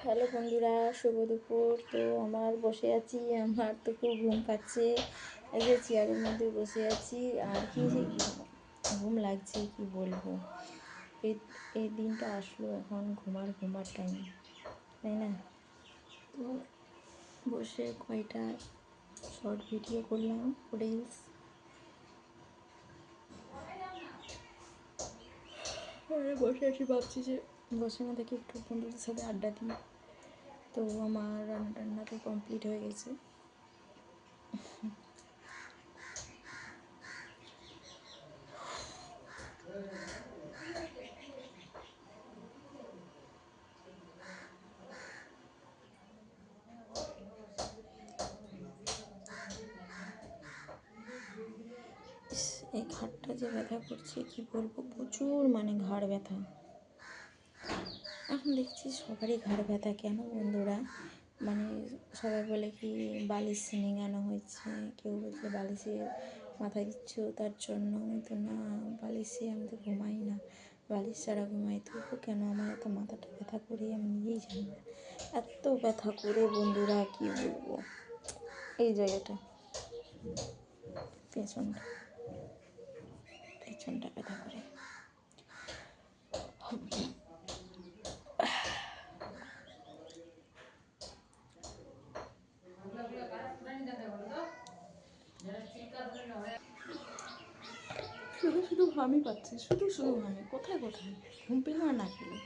Hello বন্ধুরা, শুভ দুপুর। তো আমার বসে আছি, আমার তো খুব ঘুম পাচ্ছে। এই যে চেয়ারের মধ্যে বসে আছি, আর কি যে ঘুম লাগছে কি বলবো। এই এই দিনটা আসলো, এখন ঘুমার টাইম, তাই না? তো বসে কয়টা শর্ট ভিডিও করলাম, রিলস। বসে আছি, ভাবছি যে বসে না দেখি একটু বন্ধুদের সাথে আড্ডা দিই। তো আমার রান্না টান্না তো কমপ্লিট হয়ে গেছে। ইস, এই ঘাড়টা যে ব্যথা করছে কি বলবো, প্রচুর মানে ঘাড় ব্যথা। এখন দেখছি সবারই ঘাড় ব্যথা, কেন বন্ধুরা? মানে সবাই বলে কি বালিশ নেঙানো হয়েছে, কেউ বলছে বালিশে মাথা দিচ্ছ তার জন্য। কিন্তু না, বালিশে আমি তো ঘুমাই না, বালিশ ছাড়া ঘুমাই। তবু কেন আমার এত মাথাটা ব্যথা করে আমি নিজেই জানি না, এত ব্যথা করে বন্ধুরা কি বলবো। এই জায়গাটা, পেছনটা পেছনটা ব্যথা করে। শুধু শুধু হামি পাচ্ছে, শুধু শুধু হামি, কোথায় কোথায়, ঘুম পেলো আর না পেলো।